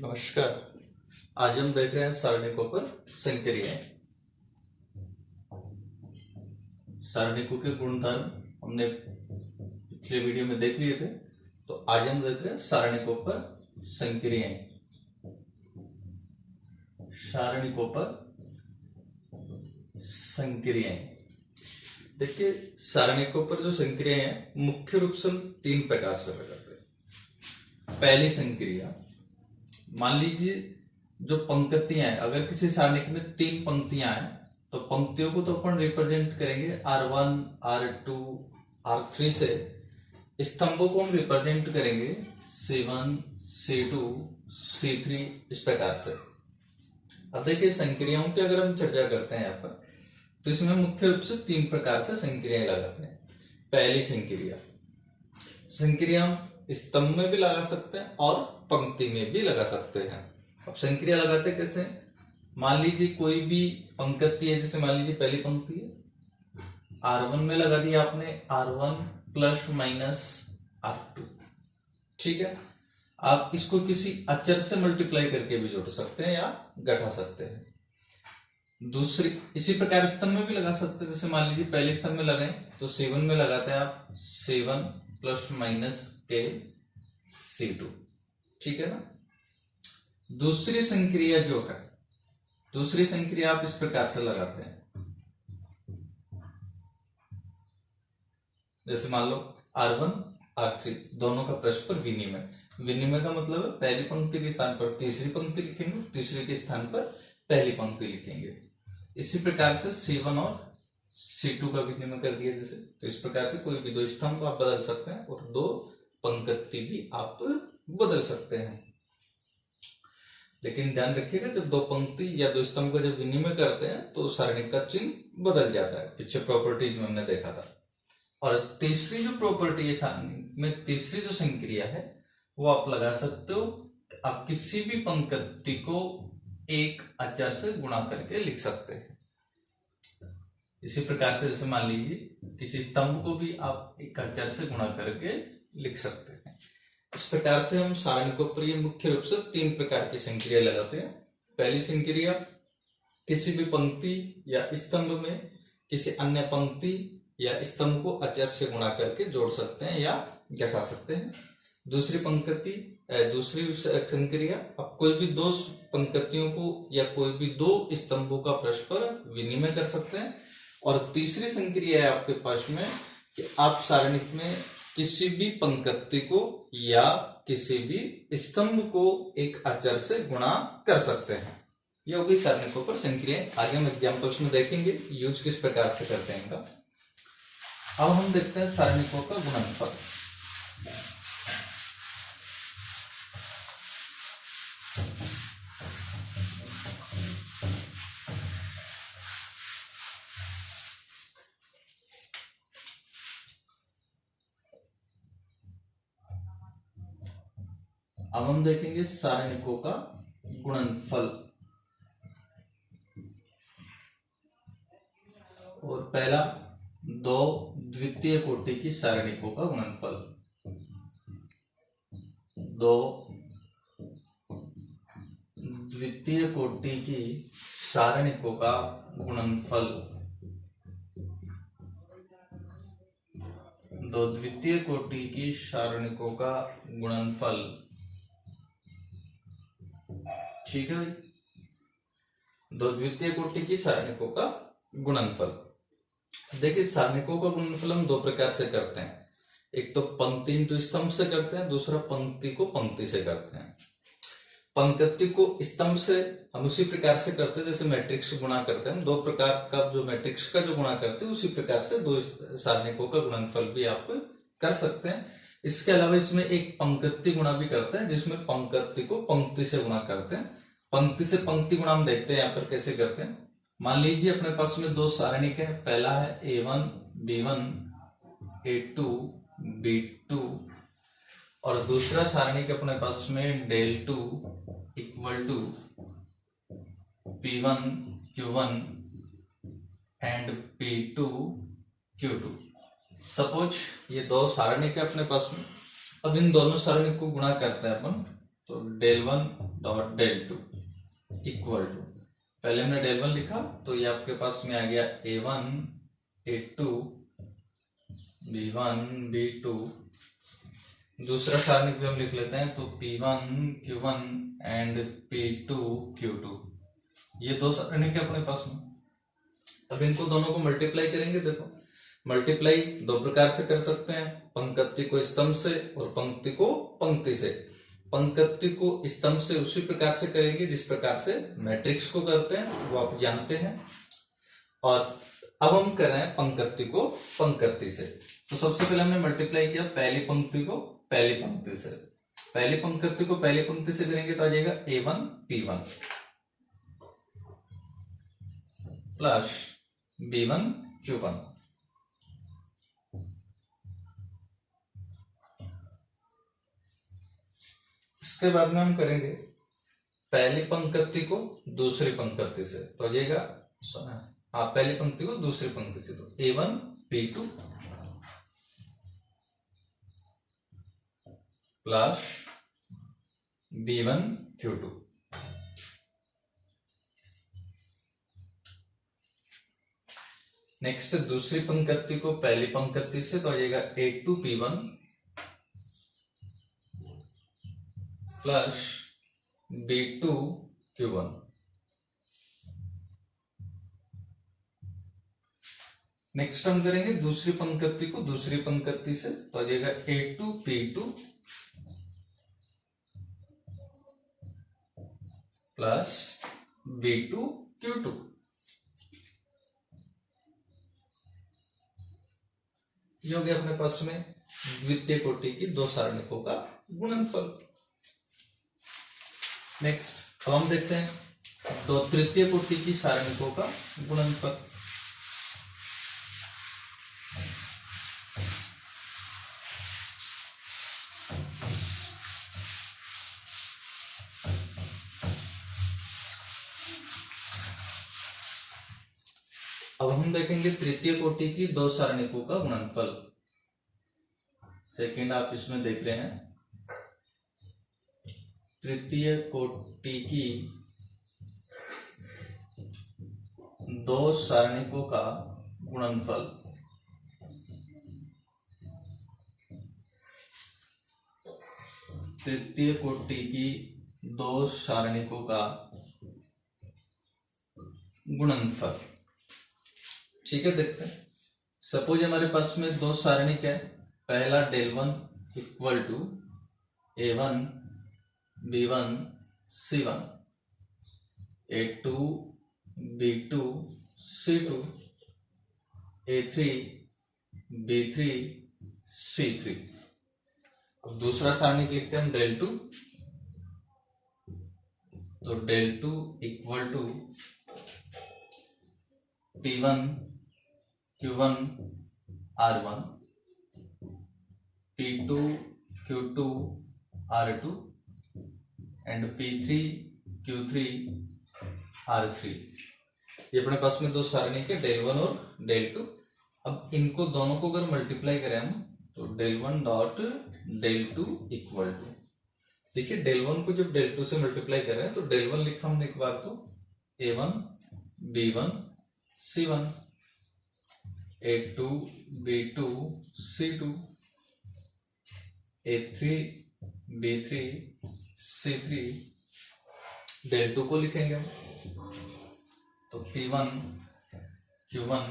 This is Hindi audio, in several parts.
नमस्कार। आज हम देख रहे हैं सारणिकों पर संक्रियाएं। सारणिकों के गुणधर्म हमने पिछले वीडियो में देख लिए थे, तो आज हम देख रहे हैं सारणिकों पर संक्रियाएं। सारणिकों पर संक्रियाएं, देखिए सारणिकों पर जो संक्रियाएं हैं मुख्य रूप से हम तीन प्रकार से करते हैं। पहली संक्रिया, मान लीजिए जो पंक्तियां हैं, अगर किसी सारणिक में तीन पंक्तियां हैं तो पंक्तियों को तो अपन रिप्रेजेंट करेंगे R1, R2, R3 से। स्तंभों को हम रिप्रेजेंट करेंगे C1, C2, C3 इस प्रकार से। अब देखिए संक्रियाओं की अगर हम चर्चा करते हैं यहाँ पर, तो इसमें मुख्य रूप से तीन प्रकार से संक्रियाएं लगाते हैं। पहली संक्रिया स्तंभ में भी लगा सकते हैं और पंक्ति में भी लगा सकते हैं। अब संक्रिया लगाते कैसे? मान लीजिए कोई भी पंक्ति है, जैसे मान लीजिए पहली पंक्ति है, R1 में लगा दिया आपने R1 प्लस माइनस R2, ठीक है। आप इसको किसी अचर से मल्टीप्लाई करके भी जोड़ सकते हैं या घटा सकते हैं। दूसरी इसी प्रकार स्तंभ में भी लगा सकते हैं, जैसे मान लीजिए पहले स्तंभ में लगाएं तो C1 में लगाते हैं आप C1 प्लस माइनस के C2, ठीक है ना। दूसरी संक्रिया जो है, दूसरी संक्रिया आप इस प्रकार से लगाते हैं, जैसे मान लो R1 R3 दोनों का परस्पर विनिमय। विनिमय का मतलब है पहली पंक्ति के स्थान पर तीसरी पंक्ति लिखेंगे, तीसरी के स्थान पर पहली पंक्ति लिखेंगे। इसी प्रकार से C1 और C2 का विनिमय कर दिया जैसे, तो इस प्रकार से कोई भी दो स्तंभ को आप बदल सकते हैं और दो पंक्ति भी आप बदल सकते हैं। लेकिन ध्यान रखिएगा, जब दो पंक्ति या दो स्तंभ का जब विनिमय करते हैं तो सारणी का चिन्ह बदल जाता है। पीछे प्रॉपर्टीज में हमने देखा था। और तीसरी जो प्रॉपर्टी है सारणी में, तीसरी जो संक्रिया है वो आप लगा सकते हो, आप किसी भी पंक्ति को एक अचर से गुणा करके लिख सकते हैं। इसी प्रकार से जैसे मान लीजिए किसी स्तंभ को भी आप एक अचर से गुणा करके लिख सकते हैं। इस प्रकार से हम सारणिकों पर ये मुख्य रूप से तीन प्रकार की संक्रिया लगाते हैं। पहली संक्रिया, किसी भी पंक्ति या स्तंभ में किसी अन्य पंक्ति या स्तंभ को अचर से गुणा करके जोड़ सकते हैं या घटा सकते हैं। दूसरी संक्रिया, आप कोई भी दो पंक्तियों को या कोई भी दो स्तंभों का परस्पर विनिमय कर सकते हैं। और तीसरी संक्रिया है आपके पास में कि आप सारणिक में किसी भी पंक्ति को या किसी भी स्तंभ को एक अचर से गुणा कर सकते हैं। यह होगी सारणिकों पर संक्रियाएं। आगे हम एग्जांपल्स में देखेंगे यूज किस प्रकार से करते हैं इनका। अब हम देखते हैं सारणिकों का गुणनफल। अब हम देखेंगे सारणिकों का गुणनफल। और पहला, दो द्वितीय कोटि की सारणिकों का गुणनफल। दो द्वितीय कोटि की सारणिकों का गुणनफल। दो द्वितीय कोटि की सारणिकों का गुणनफल, ठीक है भाई। दो द्वितीय कोटि की सारणिकों का गुणनफल। देखिए सारणिकों का गुणनफल हम दो प्रकार से करते हैं। एक तो पंक्ति इंटू स्तंभ से करते हैं, दूसरा पंक्ति को पंक्ति से करते हैं। पंक्ति को स्तंभ से हम उसी प्रकार से करते हैं जैसे मैट्रिक्स गुणा करते हैं। हम दो प्रकार का जो मैट्रिक्स का जो गुणा करते हैं उसी प्रकार से दो सारणिकों का गुणनफल भी आप कर सकते हैं। इसके अलावा इसमें एक पंक्ति गुणा भी करते हैं, जिसमें पंक्ति को पंक्ति से गुणा करते हैं। पंक्ति से पंक्ति गुणा हम देखते हैं यहाँ पर कैसे करते हैं। मान लीजिए अपने पास में दो सारणिक है, पहला है A1 B1 A2 B2 और दूसरा सारणिक अपने पास में del 2 equal to P1 Q1 and P2 Q2। Suppose ये दो सारणिक है अपने पास में। अब इन दोनों सारणिक को गुणा करते हैं अपन तो del 1 dot del 2 equal to, पहले हमने del 1 लिखा तो ये आपके पास में आ गया a1 a2 b1 b2। दूसरा सारणिक भी हम लिख लेते हैं, तो p1 q1 and p2 q2। ये दो सारणिक है अपने पास में। अब इनको दोनों को मल्टीप्लाई करेंगे। देखो मल्टीप्लाई दो प्रकार से कर सकते हैं, पंक्ति को स्तंभ से और पंक्ति को पंक्ति से। पंक्ति को स्तंभ से उसी प्रकार से करेंगे जिस प्रकार से मैट्रिक्स को करते हैं, वो आप जानते हैं। और अब हम कर रहे हैं पंक्ति को पंक्ति से। तो सबसे पहले हमने मल्टीप्लाई किया पहली पंक्ति को पहली पंक्ति से। पहली पंक्ति को पहली पंक्ति से करेंगे तो आ जाएगा a1 p1 plus b1 q1। इसके बाद में हम करेंगे पहली पंक्ति को दूसरी पंक्ति से, तो आ जाएगा पहली पंक्ति को दूसरी पंक्ति से, तो a1 p2 plus b1 q2। Next दूसरी पंक्ति को पहली पंक्ति से, तो आ जाएगा a2 p1 plus b2 q1। Next हम करेंगे दूसरी पंक्ति को दूसरी पंक्ति से, तो आ जाएगा a2 p2 plus b2 q2। ये हो गया अपने पास में द्वितीय कोटि की दो सारणिकों का गुणनफल। नेक्स्ट अब हम देखते हैं दो तृतीय कोटि की सारणिकों का गुणनफल। अब हम देखेंगे तृतीय कोटि की दो सारणिकों का गुणनफल। सेकंड आप इसमें देख रहे हैं तृतीय कोटि की दो सारणिकों का गुणनफल। तृतीय कोटि की दो सारणिकों का गुणनफल। ठीक है, देखते हैं। सपोज हमारे पास में दो सारणिक है, पहला del 1 equal to a1 b1 c1, a2 b2 c2, a3 b3 c3। अब दूसरा सारणिक लिखते हैं हम del 2, तो del 2 equal to p1 q1 r1, p2 q2 r2 and p3 q3 r3। ये अपने पास में दो सारणिक है del 1 और del 2। अब इनको दोनों को अगर मल्टीप्लाई करें हम, तो del 1 dot del 2 equal to, देखिए del 1 को जब del 2 से मल्टीप्लाई कर रहे हैं तो del 1 लिखा हमने एक बार, तो a1 b1 c1, a2 b2 c2, a3 b3 c3। del 2 को लिखेंगे हम, तो p1 q1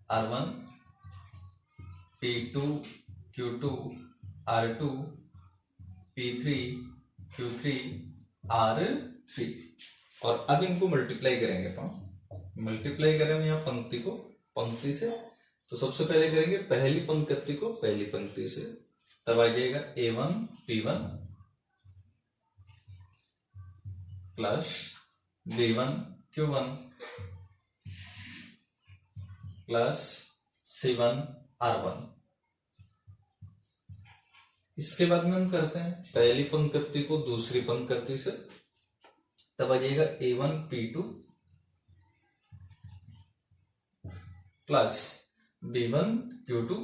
r1, p2 q2 r2, p3 q3 r3। और अब इनको मल्टीप्लाई करेंगे अपन। मल्टीप्लाई करें हम यहाँ पंक्ति को पंक्ति से, तो सबसे पहले करेंगे पहली पंक्ति को पहली पंक्ति से, तब आ जाएगा a1 p1 plus b1 q1 plus c1 r1। इसके बाद में हम करते हैं पहली पंक्ति को दूसरी पंक्ति से, तब आ जाएगा a1 p2 plus b1 q2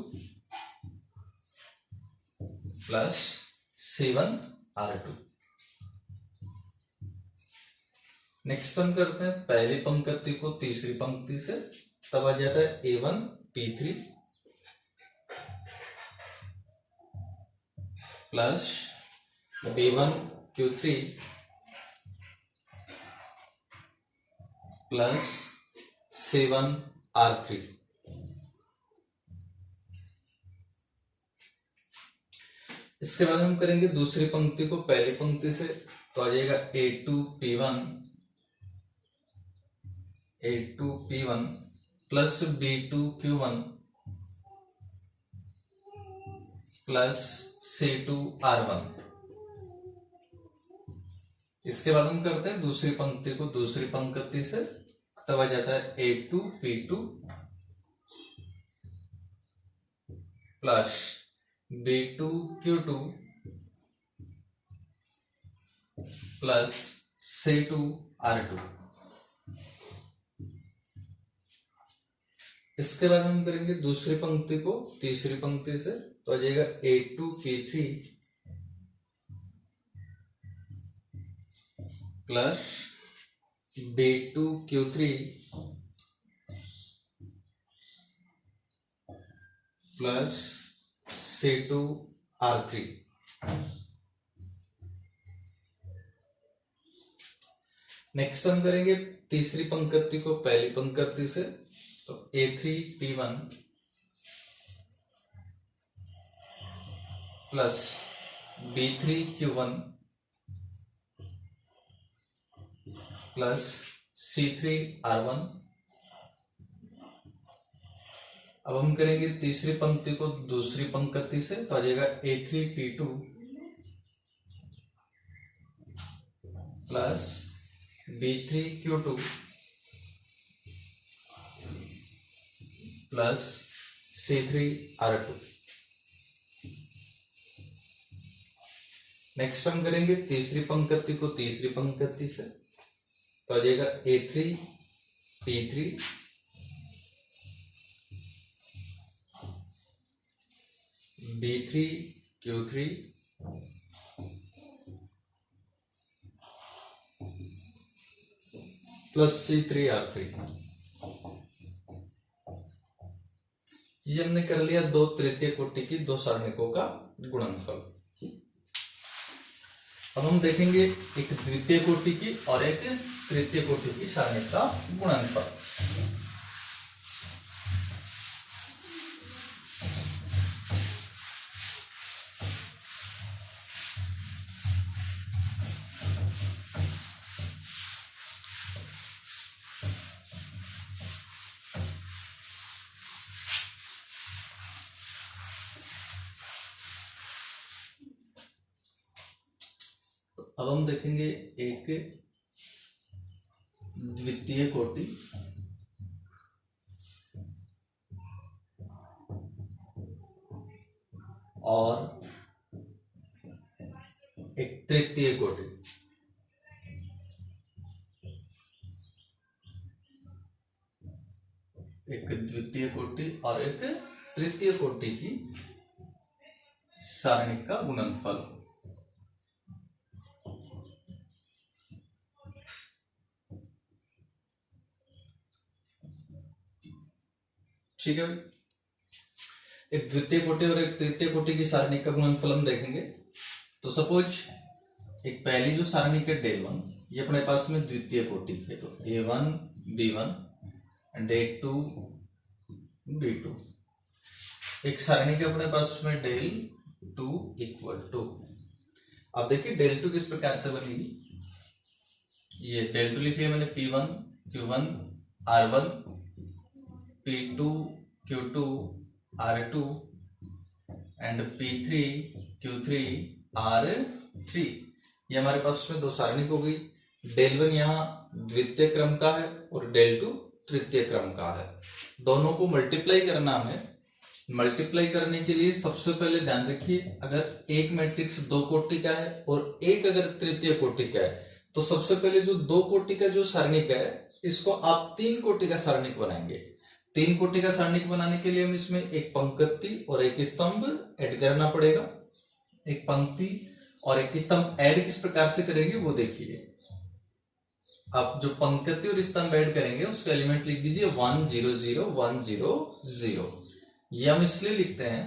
plus c1 r2। Next हम करते हैं पहली पंक्ति को तीसरी पंक्ति से, तब आ जाता है A1 P3 plus B1 Q3 plus C1 R3। इसके बाद हम करेंगे दूसरी पंक्ति को पहली पंक्ति से, तो आ जाएगा A2P1 plus B2Q1 plus C2R1। इसके बाद हम करते हैं दूसरी पंक्ति को दूसरी पंक्ति से, तब आ जाता है A2P2 plus B2Q2 plus C2R2। इसके बाद हम करेंगे दूसरी पंक्ति को तीसरी पंक्ति से, तो आ जाएगा A2P3 plus B2Q3 plus C2R3। Next हम करेंगे तीसरी पंक्ति को पहली पंक्ति से, तो A3P1 plus B3Q1 plus C3R1। अब हम करेंगे तीसरी पंक्ति को दूसरी पंक्ति से, तो आ जाएगा A3P2 plus B3Q2 plus C3R2। Next हम करेंगे तीसरी पंक्ति को तीसरी पंक्ति से, तो आ जाएगा A3P3 B3Q3 प्लस C3R3। ये हमने कर लिया दो तृतीय कोटि की दो सारणिकों का गुणनफल। अब हम देखेंगे एक द्वितीय कोटि की और एक तृतीय कोटि की सारणी का गुणनफल। अब हम देखेंगे एक द्वितीय कोटि और एक तृतीय कोटि। एक द्वितीय कोटि और एक तृतीय कोटि की सारणी का गुणनफल। ठीक है, एक द्वितीय कोटि और एक तृतीय कोटि की सारणी का गुणनफल हम देखेंगे। तो सपोज एक पहली जो सारणी के डेल वन, ये अपने पास में द्वितीय कोटि है, तो A1 B1 and A2 B2। एक सारणी के अपने पास में डेल 2 इक्वल टू, अब देखिए डेल 2 किस प्रकार से बनेगी। ये डेल 2 लिखिए मैंने P1 Q1 R1 P2 Q2 R2 and P3 Q3 R3। ये हमारे पास में दो सारणी हो गई। डेल 1 यहाँ द्वितीय क्रम का है और डेल 2 तृतीय क्रम का है। दोनों को मल्टीप्लाई करना है। मल्टीप्लाई करने के लिए सबसे पहले ध्यान रखिए, अगर एक मैट्रिक्स दो कोटि का है और एक अगर तृतीय कोटि का है, तो सबसे पहले जो दो कोटि का जो सारणिक है, इसको आप तीन कोटि का सारणिक बनाएंगे। तीन कोटि का सारणिक बनाने के लिए हम इसमें एक पंक्ति और एक स्तंभ ऐड करना पड़ेगा। एक पंक्ति और एक स्तंभ ऐड किस प्रकार से करेंगे वो देखिए। आप जो पंक्ति और स्तंभ ऐड करेंगे उसका एलिमेंट लिख दीजिए 1 0 0 1 0 0। ये हम इसलिए लिखते हैं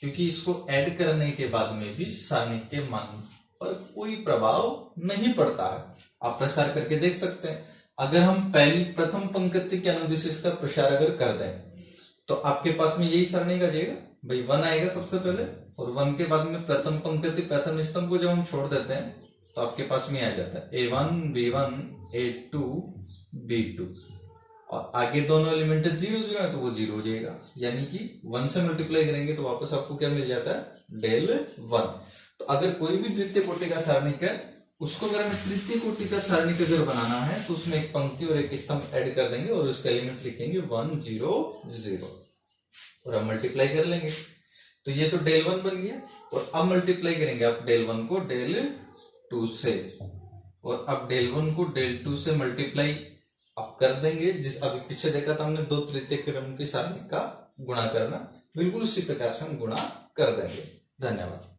क्योंकि इसको ऐड करने के बाद में भी सारणी के मान पर कोई प्रभाव नहीं पड़ता है। आप प्रसार करके देख सकते हैं। अगर हम प्रथम पंक्ति के अनुदिश इसका प्रसार अगर कर दें तो आपके पास में यही सारणी का जाएगा भाई, 1 आएगा सबसे पहले, और 1 के बाद में प्रथम पंक्ति प्रथम स्तंभ को जब हम छोड़ देते हैं तो आपके पास में आ जाता है A1 B1 A2 B2, और आगे दोनों एलिमेंट 0 0 है तो वो 0 हो जाएगा, यानी कि 1 से मल्टीप्लाई करेंगे तो वापस आपको क्या मिल जाता है डेल 1। तो अगर कोई भी द्वितीय कोटि का सारणिक है उसको अगर हमें तृतीय कोटि का सारणिक अगर बनाना है तो उसमें एक पंक्ति और एक स्तंभ ऐड कर देंगे और उसका एलिमेंट लिखेंगे 1 0 0 और हम मल्टीप्लाई कर लेंगे। तो ये तो डेल 1 बन गया, और अब मल्टीप्लाई करेंगे आप डेल 1 को डेल 2 से, और अब डेल 1 को डेल 2 से मल्टीप्लाई आप कर देंगे। जिस अभी पीछे देखा था हमने दो तृतीय क्रम की सारणी का गुणा करना, बिल्कुल उसी प्रकार से हम गुणा कर देंगे। धन्यवाद।